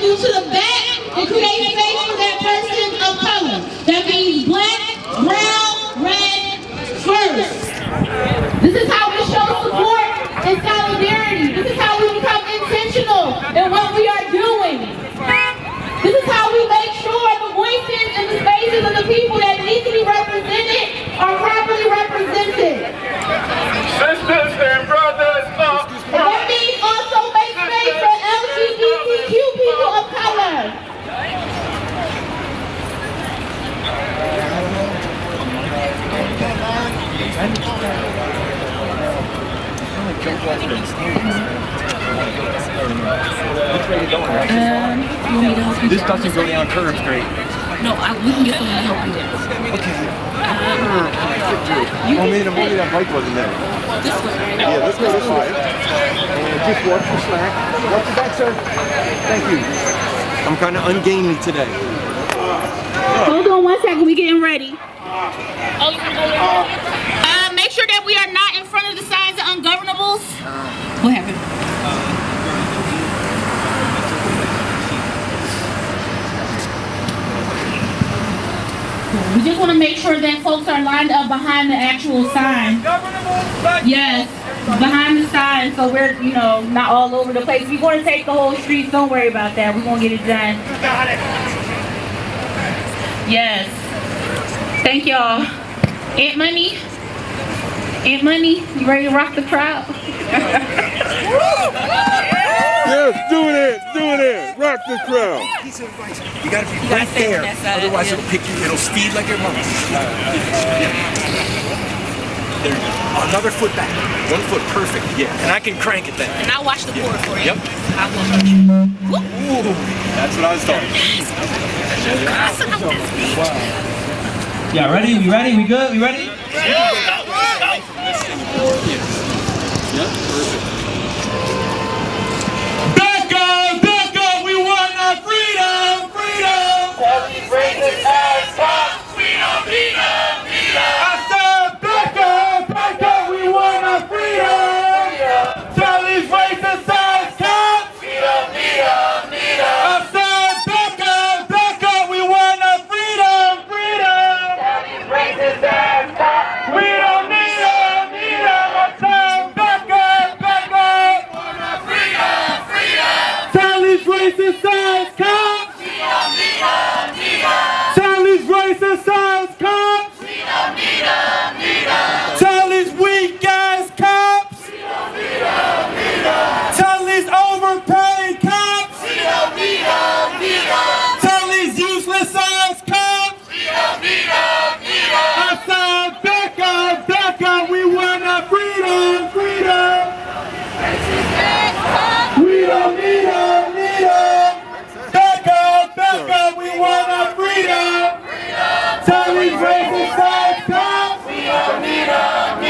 you to the back and create space for that person of color. That means black, brown, red, first. This is how we show support and solidarity. This is how we become intentional in what we are doing. This is how we make sure the voices and the spaces of the people that need to be represented are properly represented. Sisters and brothers, and that means also make space for LGBTQ people of color. This doesn't go down curb straight. No, we can get someone to help you. Okay. Maybe that bike wasn't there. This way, right? Yeah, let's go this way. And just watch your slack. Watch your back, sir. Thank you. I'm kind of ungainly today. Hold on one second, we getting ready. Oh, you can go there? Make sure that we are not in front of the signs of ungovernables. What happened? We just want to make sure that folks are lined up behind the actual sign. Yes, behind the sign, so we're, you know, not all over the place. If you're going to take the whole street, don't worry about that. We're going to get it done. Yes. Thank y'all. Aunt Money, you ready to rock the crowd? yes, doing it, rock the crowd. Piece of advice. You gotta be right there, otherwise it'll pick you, it'll speed like your mama. There you go. Another foot back. 1 foot, perfect, yeah. And I can crank it then. And I'll watch the board for you. Yep. I will hurt you. Ooh, that's what I was talking about. Yeah, ready? We ready? We good? We ready? Yeah, perfect. Back up, we want our freedom, freedom! Tell these racist ass cops, we don't need them, I said, back up, we want our freedom! Tell these racist ass cops, we don't need them, I said, back up, we want our freedom, freedom! Tell these racist ass cops, We don't need them, I said, back up! want our freedom, freedom. Tell these racist ass cops! We don't need them, Tell these racist ass cops! we don't need them, Tell these weak ass cops! Tell these overpaid cops! we don't need them, Tell these useless ass cops! we don't need them, I said, back up, we want our freedom, freedom! We don't need them, Back up, we want our freedom! Tell these racist ass cops! we don't need them,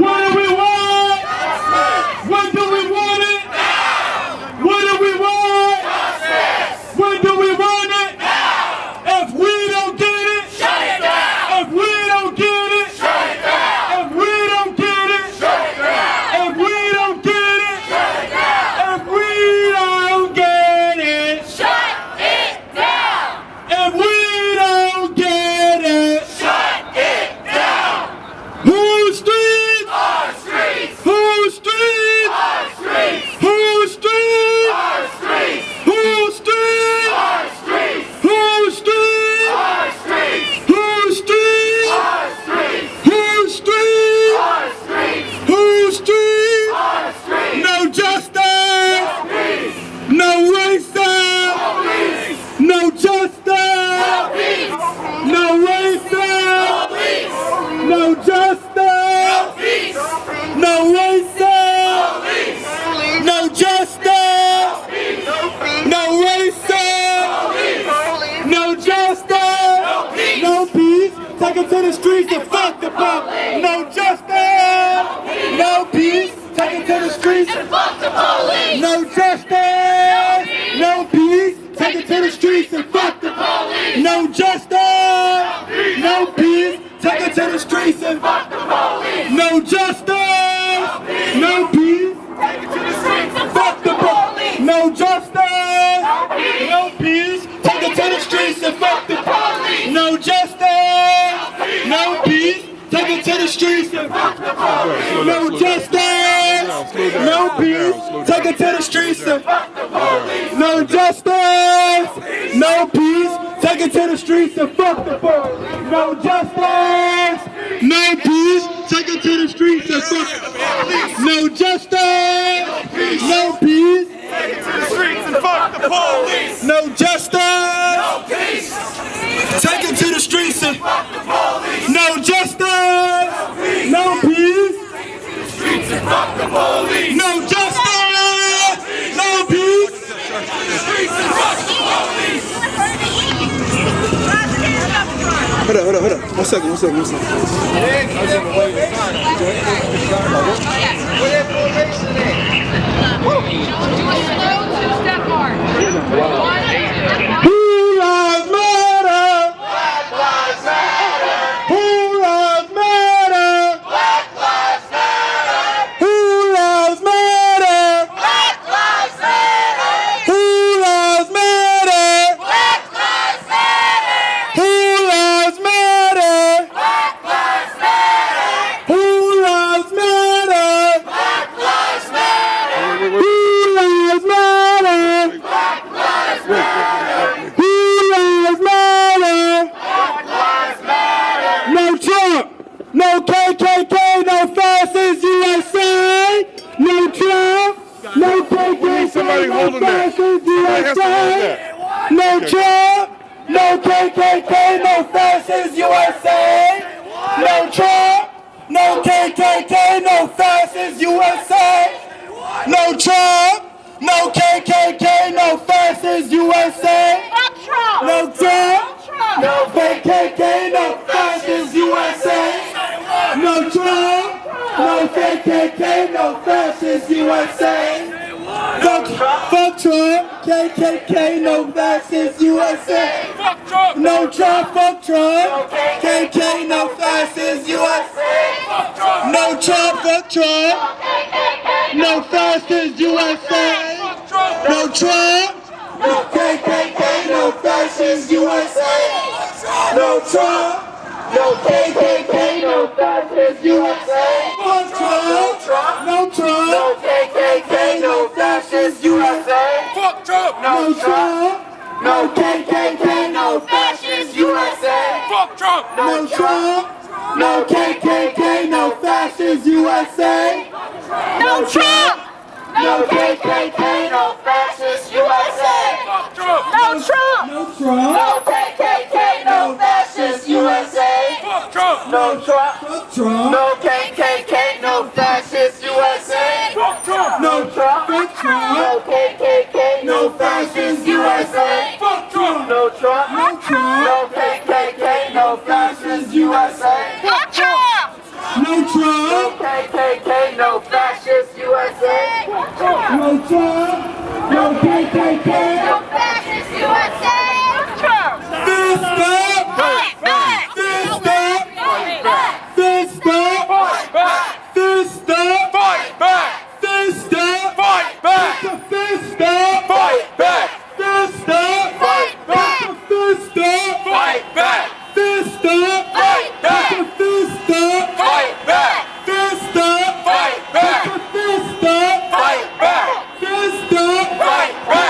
What do we want? When do we want it? What do we want? When do we want it? If we don't get it, shut it down, if we don't get it, shut it down, if we don't get it, shut it down, if we don't get it, shut it down, if we don't get it, shut it down, if we don't get it, shut it down. whose streets? Our streets, Whose streets? our streets, Whose streets? our streets, Whose streets? our streets, Whose streets? our streets, Whose streets? our streets, Whose streets? our streets, Whose streets? our streets. No justice! Peace, No racism! peace, No justice! peace, No racism! peace, No justice! peace, No racism! peace, No justice! No racism! No justice! No peace! Take it to the streets and fuck the police! No justice! No peace! Take it to the streets and fuck the police. no justice! No peace! Take it to the streets and fuck the police! No justice! No peace! Take it to the streets and fuck the police! No justice! No peace! Take it to the streets and Fuck the police! No justice! streets and no justice, no peace. Take it to the streets and no justice, no peace. Take it to the streets and fuck the police. No justice, no peace. Take it to the streets and fuck the police. No justice, no peace. Take it to the streets and fuck the police. No justice, No peace. take it to the streets and Fuck the police. no justice, no peace. Streets and fuck the police. No justice, no peace. Streets and fuck the police. Hold on. One second. Who loves murder? Black lives matter. Who loves murder? Black lives matter. Who loves murder? Black lives matter. Who loves murder? Black lives matter. Who loves murder? Black lives matter. Who loves murder? Black lives matter. Who loves murder? Black lives matter. Who loves murder? Black lives matter. No Trump, no KKK, no fascist USA. No Trump, no KKK, somebody no holding that. fascist Somebody has to hold USA. that. No Trump, no KKK, no fascist USA. No Trump, no KKK, no fascist USA. No Trump, no KKK, no fascist USA. No Trump, no KKK, no fascist USA. No Trump, no KKK, no fascist USA. Fuck Trump, KKK, no fascist USA. No Trump, fuck Trump, KK, no fascist USA. No Trump, fuck Trump, no fascist USA. No Trump, no KKK, no fascist USA. No Trump, no KKK, no fascist USA. Fuck Trump, no Trump, No KKK, no fascist USA. Fuck Trump. no Trump, no KKK, no fascist USA. Fuck Trump. No Trump, no KKK, no fascist USA. No Trump. No KKK, no fascist USA. Fuck Trump. No Trump, No KKK, no fascist USA. Fuck Trump. No Trump. fuck Trump, No KKK, no fascist USA. Fuck Trump. no Trump. fuck Trump, No KKK, no fascist USA. Fuck Trump. No Trump. No Trump, No KKK, no fascist USA. Fuck Trump. no Trump, KKK, no fascist USA. Fuck Trump. no Trump, no KKK. fascist USA. Fuck Trump. Fist up, Fight back. fist up, fist up, Fight back. fist up, Fight back. fist up, Fight back. fist up, Fight back. fist up, Fight back. fist up, Fight back. fist up, Fight back. fist up, Fight back. fist up, Fight back. fist up, Fight back. fist up, Fight back.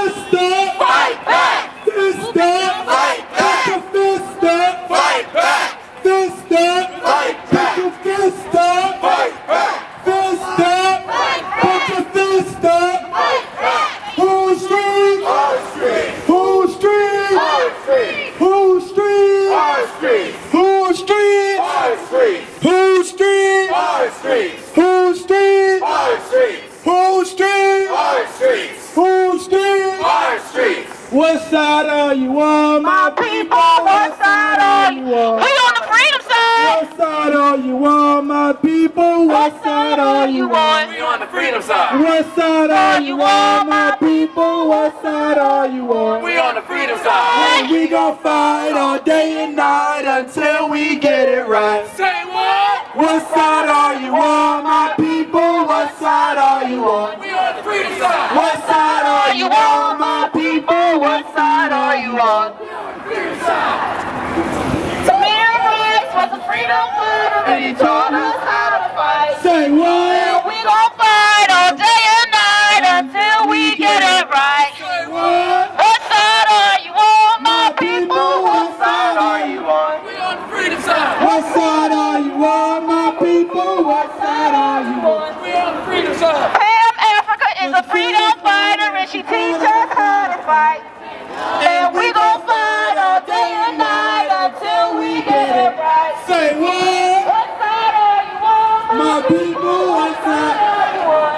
fist up, Fight back. fist up, Fight back. fist up, Fight back. fist up, Fight back. fist up, Fight back. fist up, put your fist up. Who's street? Our street. Who's street? Our street. Who's street? Our street. Who's street? Our street. Who's street? Our street. Who's street? Our street. Who's street? Our street. Who's street? Our street. What side are you on, my people? What side are you on? We on the freedom side. What side are you on, my people? What side are you on? We on the freedom side. What side are you on, my people? What side are you on? We on the freedom side. And we gon' fight all day and night until we get it right. Say what? What side are you on, my people? What side are you on? We on the freedom side. What side are you on, my people? What side are you on? Tamir Rice was a freedom freedom fighter and he taught us how to fight. Say what? We gon' fight all day and night until we get it right. Say what? What side are you on, my people? What side are you on? We on the freedom side. What side are you on, my people? What side are you on? We on the freedom side. Pam Africa is a freedom fighter and she teaches us how to fight. And we gon' fight all day and night until we get it right. Say what? What side are you on, My people, what side? are you on?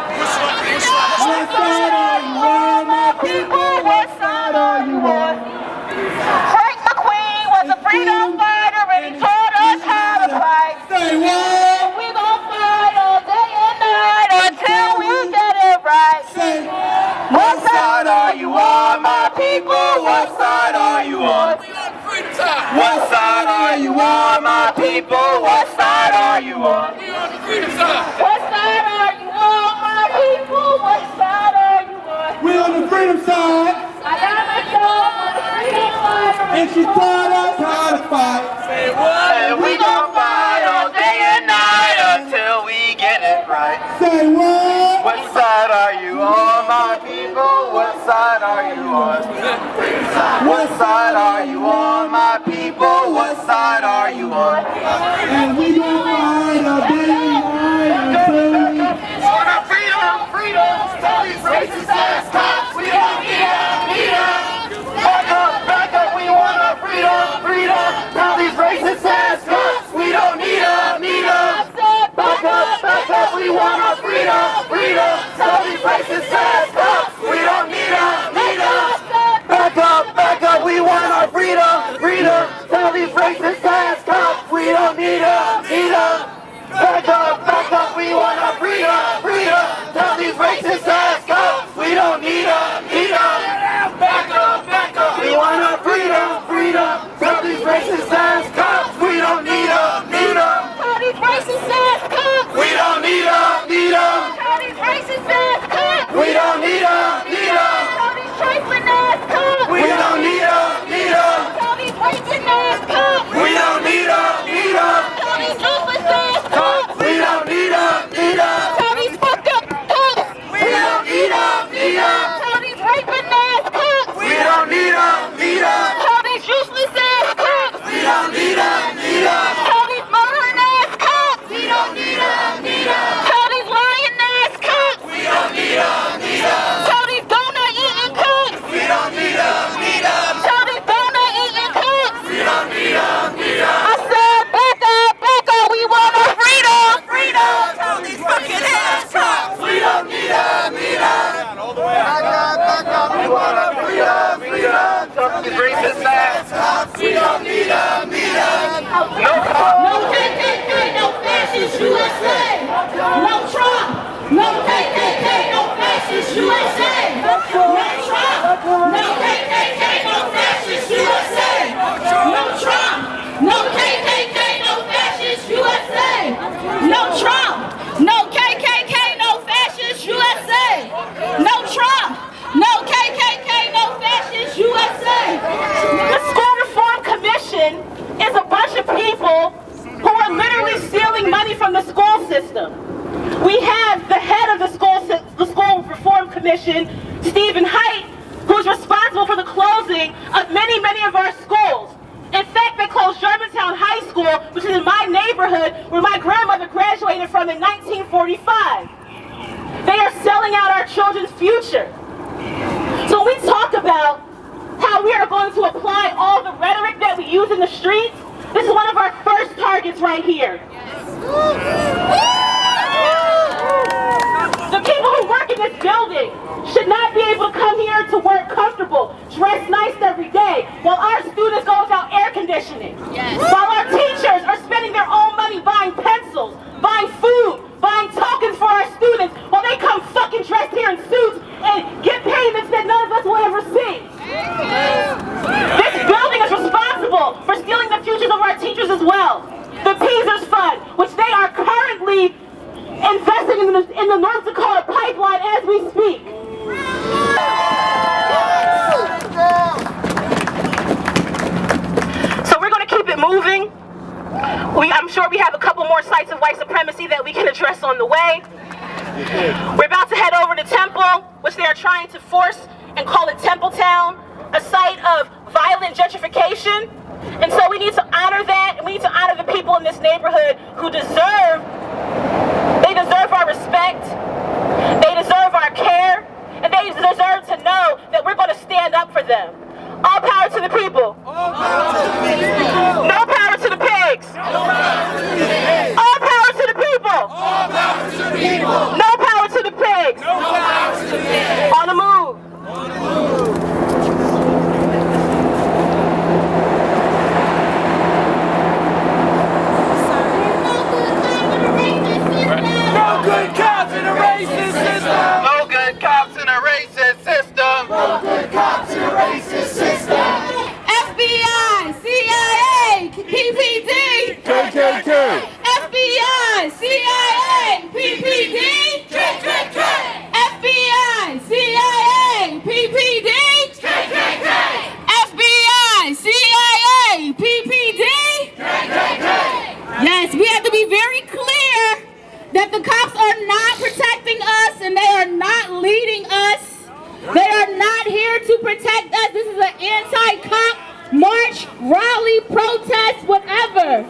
What side are you on, my people? What side are you on? Frank McQueen was a freedom fighter and he taught us how to fight. Say what? We gon' fight all day and night until we get it right. Say What side are you on, my people? What side are you on? What side are you on, my people? What side are you on? What side are you on, my people? What side are you on? we on the freedom side, I got my dog on the freedom fighter and she taught us how to fight. and we gon' fight all day and night until we get it right. Say what? What side are you on, my people? What side are you on? What side are you on, my people? What side are you on? And we gon' fight all day and night until we... Freedom, tell these racist ass cops we don't need them. Back up, we want our freedom. Tell these racist ass cops we don't need them. Back up, we want our freedom. Tell these racist ass cops we don't need them. Back up, we want our freedom. Tell these racist ass cops we don't need them. Back up, we want our freedom. Tell these racist ass cops we don't need them. Back up, we want our freedom. Tell these racist ass cops we don't need them. Tell these racist ass cops We don't need them. Tell these racist ass cops We don't need them. Tell these trifling ass cops We don't need them. Tell these raping ass cops We don't need them. Tell these useless ass cops We don't need them. Tell these fucked up cops We don't need them. Tell these raping ass cops We don't need them. Tell these useless ass cops We don't need them. Tell these murdering ass cops We don't need them. Tell these lying ass cops We don't need them. Tell these donut eating cops We don't need them. Tell these donut eating cops We don't need them. I said back up, we want our freedom. Tell these fucking ass cops we don't need them. Back up, we want our freedom. Tell these racist ass cops we don't need them. No KKK, no fascist USA. No Trump. No KKK, no fascist USA. No Trump. No KKK, no fascist USA. No Trump. No KKK, no fascist USA. No Trump. No KKK, no fascist USA. No Trump. No KKK, no fascist USA. The School Reform Commission is a bunch of people who are literally stealing money from the school system. We have the head of the School Reform Commission, Stephen Haidt, who's responsible for the closing of many of our schools. In fact, they closed Germantown High School, which is in my neighborhood, where my grandmother graduated from in 1945. They are selling out our children's future. So when we talk about how we are going to apply all the rhetoric that we use in the streets, this is one of our first targets right here. The people who work in this building should not be able to come here to work comfortable, dress nice every day, while our students go without air conditioning. While our teachers are spending their own money buying pencils, buying food, buying tokens for our students, while they come fucking dressed here in suits and get payments that none of us will ever see. This building is responsible for stealing the futures of our teachers as well. The Peasers Fund, which they are currently investing in the North Dakota pipeline as we arrests on the way. We're about to head over to Temple, which they are trying to force and call it Temple Town, a site of violent gentrification. And so we need to honor that, and we need to honor the people in this neighborhood who deserve our respect, they deserve our care, and they deserve to know that we're going to stand up for them. All power to the people. All power to the people. No power to the pigs. No power to the pigs. All power to the people. All power to the people. No power to the pigs. No power to the pigs. On the move. On the move. No good cops in a racist system. No good cops in a racist system. No good cops in a racist system. FBI, CIA, PPD, KKK. FBI, CIA, PPD, FBI, CIA, PPD, FBI, CIA, PPD. Yes, we have to be very clear that the cops are not protecting us and they are not leading us. They are not here to protect us. This is an anti-cop march, rally, protest, whatever.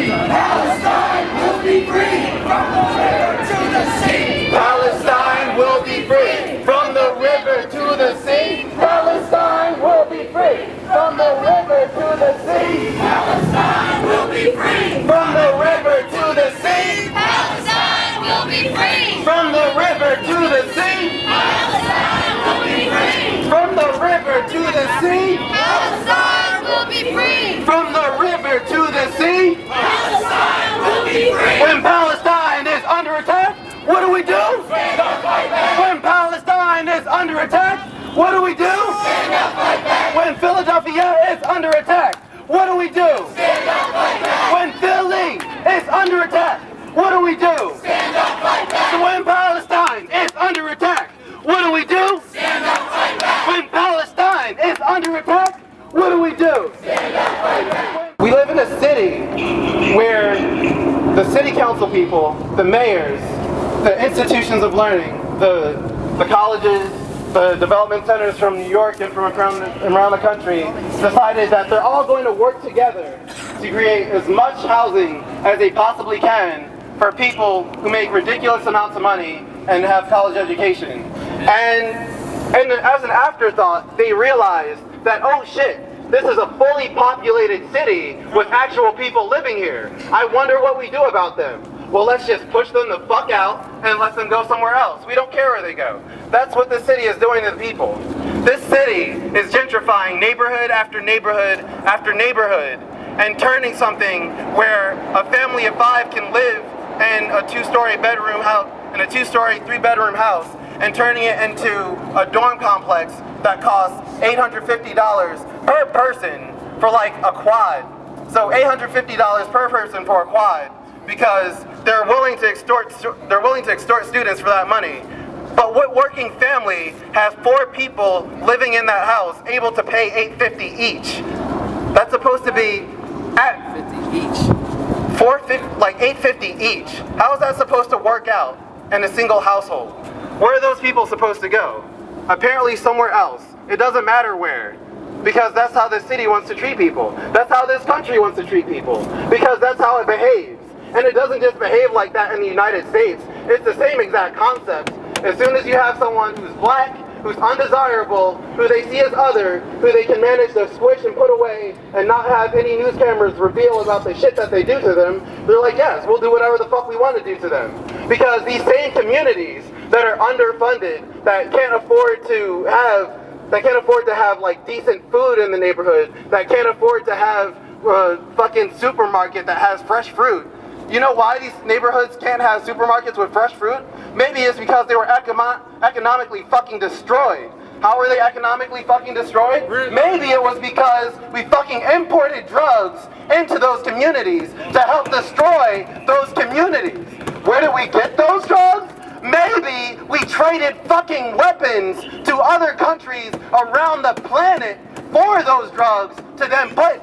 Palestine will be free from the river to the sea. Palestine will be free from the river to the sea. Palestine will be free from the river to the sea. Palestine will be free from the river to the sea. Palestine will be free. From the river to the sea. Palestine will be free. From the river to the sea. Palestine will be free. From the river to the sea. Palestine will be free. When Palestine is under attack, what do we do? Stand up, fight back. When Palestine is under attack, what do we do? Stand up, fight back. When Philadelphia is under attack, what do we do? Stand up, fight back. When Philly is under attack, what do we do? Stand up, fight back. So when Palestine is under attack, what do we do? Stand up, fight back. When Palestine is under attack, what do we do? Stand up, fight back. We live in a city where the city council people, the mayors, the institutions of learning, the colleges, the development centers from New York and from around the country decided that they're all going to work together to create as much housing as they possibly can for people who make ridiculous amounts of money and have college education. And as an afterthought, they realized that, oh shit, this is a fully populated city with actual people living here. I wonder what we do about them. Well, let's just push them the fuck out and let them go somewhere else. We don't care where they go. That's what this city is doing to the people. This city is gentrifying neighborhood after neighborhood after neighborhood and turning something where a family of 5 can live in a 2-story bedroom house, in a 2-story, 3-bedroom house, and turning it into a dorm complex that costs $850 per person for like a quad. So $850 per person for a quad, because they're willing to extort students for that money. But what working family has 4 people living in that house able to pay $850 each? That's supposed to be at $850 each. $850 each. How is that supposed to work out in a single household? Where are those people supposed to go? Apparently somewhere else. It doesn't matter where. Because that's how this city wants to treat people. That's how this country wants to treat people. Because that's how it behaves. And it doesn't just behave like that in the United States. It's the same exact concept. As soon as you have someone who's black, who's undesirable, who they see as other, who they can manage to squish and put away and not have any news cameras reveal about the shit that they do to them, they're like, yes, we'll do whatever the fuck we want to do to them. Because these same communities that are underfunded, that can't afford to have like decent food in the neighborhood, that can't afford to have a fucking supermarket that has fresh fruit. You know why these neighborhoods can't have supermarkets with fresh fruit? Maybe it's because they were economically fucking destroyed. How were they economically fucking destroyed? Maybe it was because we fucking imported drugs into those communities to help destroy those communities. Where did we get those drugs? Maybe we traded fucking weapons to other countries around the planet for those drugs to then put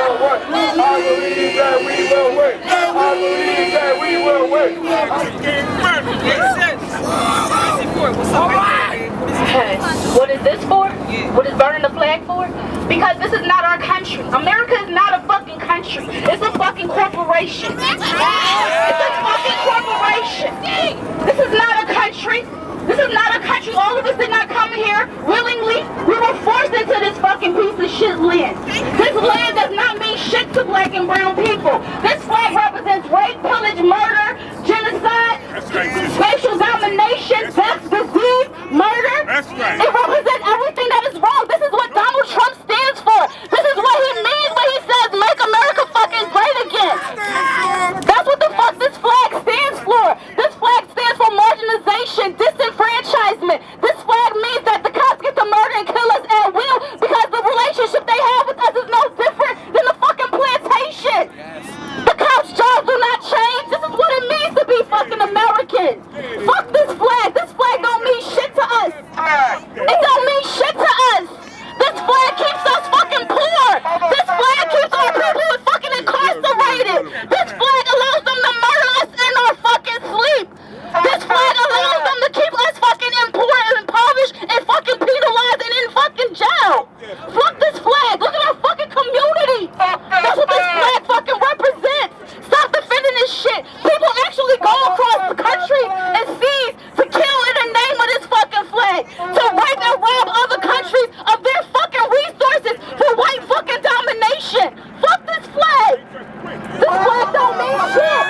What is this for? What is burning the flag for? Because this is not our country. America is not a fucking country. It's a fucking corporation. It's a fucking corporation. This is not a country. This is not a country. All of us did not come here willingly. We were forced into this fucking piece of shit land. This land does not mean shit to black and brown people. This flag represents rape, pillage, murder, genocide, racial domination, death, disease, murder. It represents everything that is wrong. This is what Donald Trump stands for. This is what he means when he says, make America fucking great again. That's what the fuck this flag stands for. This flag stands for marginalization, disenfranchisement. This flag means that the cops get to murder and kill us at will because the relationship they have with us is no different than the fucking plantation. The cops' jobs do not change. This is what it means to be fucking American. Fuck this flag. This flag don't mean shit to us. It don't mean shit to us. This flag keeps us fucking poor. This flag keeps our people fucking incarcerated. This flag allows them to murder us in our fucking sleep. This flag allows them to keep us fucking poor and impoverished and fucking penalized and in fucking jail. Fuck this flag. Look at our fucking community. That's what this flag fucking represents. Stop defending this shit. People actually go across the country and seize to kill in the name of this fucking flag. To rape and rob other countries of their fucking resources for white fucking domination. Fuck this flag. This flag don't mean shit.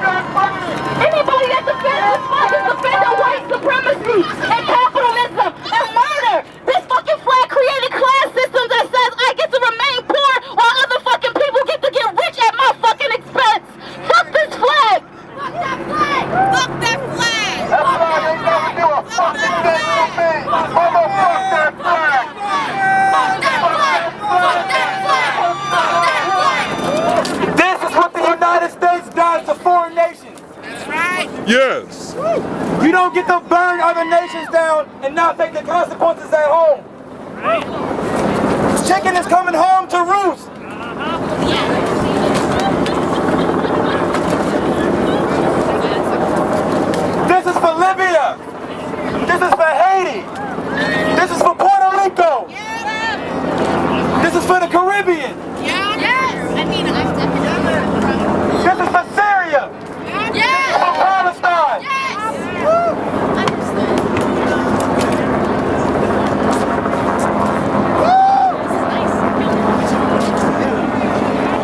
Anybody that defends this flag is defending white supremacy and capitalism and murder. This fucking flag created class systems that says I get to remain poor while other fucking people get to get rich at my fucking expense. Fuck this flag. Fuck that flag! Fuck that flag! That's why they never do a fucking thing with me. Mama, fuck that flag. Fuck that flag! Fuck that flag! Fuck that flag! This is what the United States does to foreign nations. Yes. You don't get to burn other nations down and not take the consequences at home. Chicken is coming home to roost. This is for Libya. This is for Haiti. This is for Puerto Rico. This is for the Caribbean. This is for Syria. For Palestine.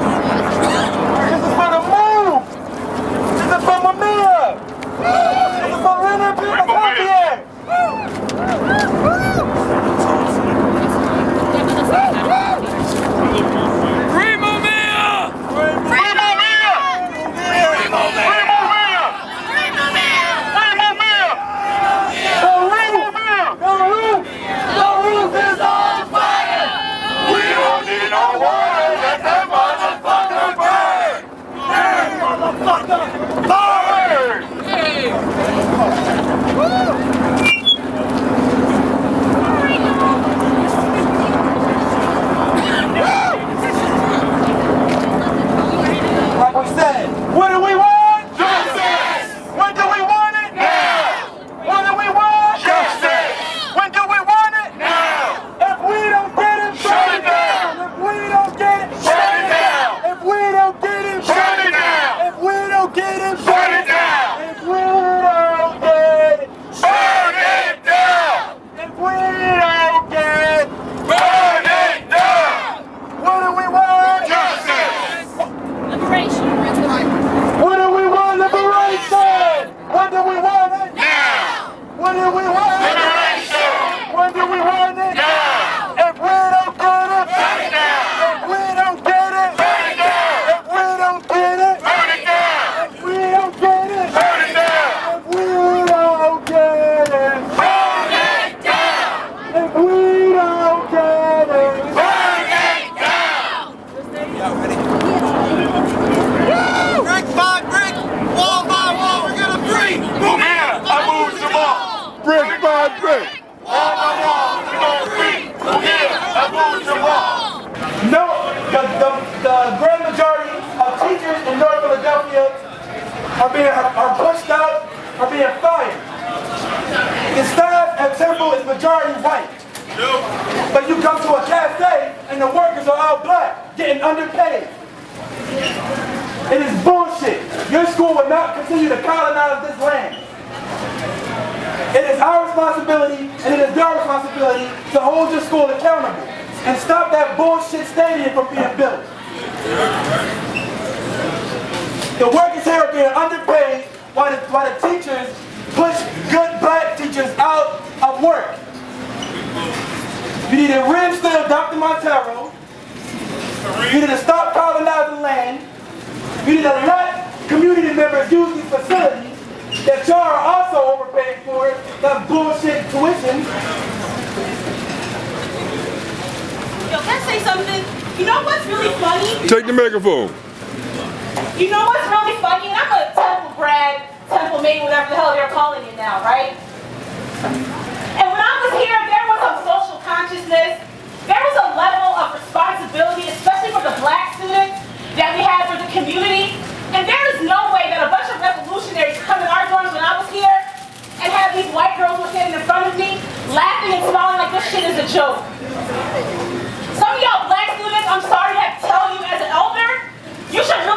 This is for the move. This is for Mamiya. This is for Renner Pierre. Free Mamiya! Like we said, what do we want? Justice! When do we want it? Now! What do we want? Justice! When do we want it? Now! If we don't get it, Shut it down! If we don't get it, Shut it down! If we don't get it, Shut it down! If we don't get it, Shut it down! If we don't get it, Burn it down! if we don't get it, Burn it down! what do we want? Justice! What do we want? Liberation! When do we want it? Now! When do we want it? Liberation! When do we want it? Now! If we don't get it, Burn it down! if we don't get it, Burn it down! if we don't get it, Burn it down! if we don't get it, Burn it down! if we don't get it, Burn it down! if we don't get it. Burn it down! Brick by brick, wall by wall, we're gonna free. Mamiya, I move some more. Brick by brick. Wall by wall, we gon' free. Mamiya, I move some more. No, the grand majority of teachers in North Philadelphia are pushed out being fired. The staff at Temple is majority white. But you come to a cafe and the workers are all black, getting underpaid. It is bullshit. Your school will not continue to colonize this land. It is our responsibility and it is your responsibility to hold your school accountable and stop that bullshit stadium from being built. The workers here are being underpaid while the teachers push good black teachers out of work. You need to reinstill Dr. Montero. You need to stop colonizing land. You need to let community members use these facilities that y'all are also overpaid for, that bullshit tuition. Yo, can I say something? You know what's really funny? Take the microphone. You know what's really funny? And I'm a Temple grad, Temple mate, whatever the hell they're calling it now, right? And when I was here, there was a social consciousness. There was a level of responsibility, especially for the black students, that we had for the community. And there is no way that a bunch of revolutionaries come in our dorms when I was here and have these white girls standing in front of me, laughing and smiling like this shit is a joke. Some of y'all black students, I'm sorry to have to tell you as an elder, you should really